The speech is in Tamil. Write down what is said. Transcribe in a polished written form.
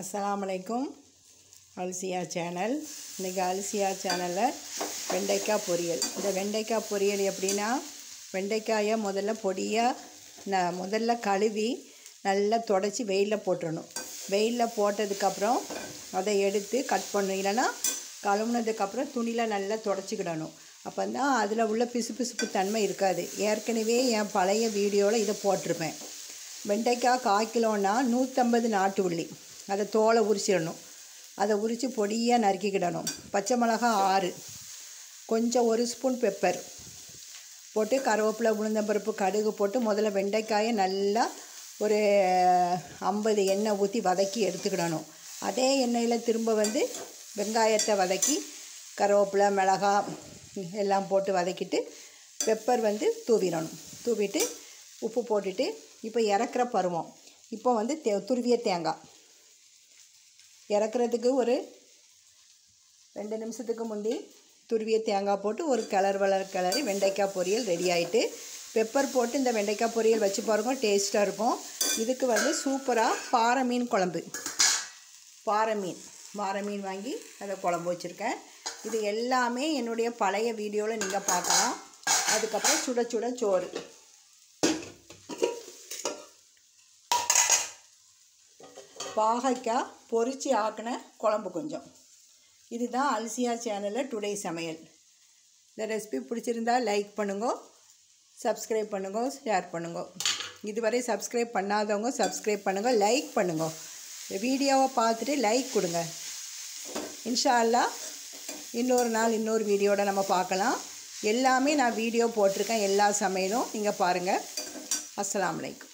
அஸ்ஸலாமலைக்கும். அல்சியா சேனல். இன்றைக்கி அல்சியா சேனலில் வெண்டைக்காய் பொரியல். இந்த வெண்டைக்காய் பொரியல் எப்படின்னா, வெண்டைக்காயை முதல்ல பொடியாக முதல்ல கழுவி நல்லா தொடச்சி வெயிலில் போட்டுடணும். வெயிலில் போட்டதுக்கப்புறம் அதை எடுத்து கட் பண்ணணும். இல்லைன்னா கழுவுனதுக்கப்புறம் துணியில் நல்லா தொடச்சிக்கிடணும். அப்போ தான் அதில் உள்ள பிசுபிசுப்பு தன்மை இருக்காது. ஏற்கனவே என் பழைய வீடியோவில் இதை போட்டிருப்பேன். வெண்டைக்காய் 1/4 கிலோன்னா 150 நாட்டு உள்ளி, அதை தோலை உரிச்சிடணும். அதை உரித்து பொடியாக நறுக்கிக்கிடணும். பச்சை மிளகாய் 6, கொஞ்சம் 1 ஸ்பூன் பெப்பர் போட்டு, கருவேப்பிலை, உளுந்தம்பருப்பு, கடுகு போட்டு முதல்ல வெண்டைக்காயை நல்லா ஒரு 50 எண்ணெய் ஊற்றி வதக்கி எடுத்துக்கிடணும். அதே எண்ணெயில் திரும்ப வெங்காயத்தை வதக்கி கருவேப்பிலை, மிளகாய் எல்லாம் போட்டு வதக்கிட்டு பெப்பர் தூவிடணும். தூவிட்டு உப்பு போட்டுட்டு இப்போ இறக்குற பருவம். இப்போ துருவிய தேங்காய் இறக்குறதுக்கு ஒரு 2 நிமிஷத்துக்கு முந்தி துருவிய தேங்காய் போட்டு ஒரு கிளறி வெண்டைக்காய் பொரியல் ரெடி ஆகிட்டு, பெப்பர் போட்டு இந்த வெண்டைக்காய் பொரியல் வச்சு பாருங்க, டேஸ்ட்டாக இருக்கும். இதுக்கு சூப்பராக பாறை மீன் குழம்பு, பாறை மீன் வாங்கி அதை குழம்பு வச்சுருக்கேன். இது எல்லாமே என்னுடைய பழைய வீடியோவில் நீங்கள் பார்க்கலாம். அதுக்கப்புறம் சுட சுட சோறு, பாகைக்காய் பொரித்து ஆக்கின குழம்பு கொஞ்சம். இதுதான் அல்சியா சேனலில் டுடே சமையல். இந்த ரெசிபி பிடிச்சிருந்தா லைக் பண்ணுங்க, சப்ஸ்கிரைப் பண்ணுங்க, ஷேர் பண்ணுங்க. இதுவரை சப்ஸ்கிரைப் பண்ணாதவங்க சப்ஸ்கிரைப் பண்ணுங்க, லைக் பண்ணுங்க. இந்த வீடியோவை பார்த்துட்டு லைக் கொடுங்க. இன்ஷா அல்லாஹ் இன்னொரு நாள் இன்னொரு வீடியோட நம்ம பார்க்கலாம். எல்லாமே நான் வீடியோ போட்டிருக்கேன், எல்லா சமையலும் நீங்கள் பாருங்கள். அஸ்ஸலாமு அலைக்கும்.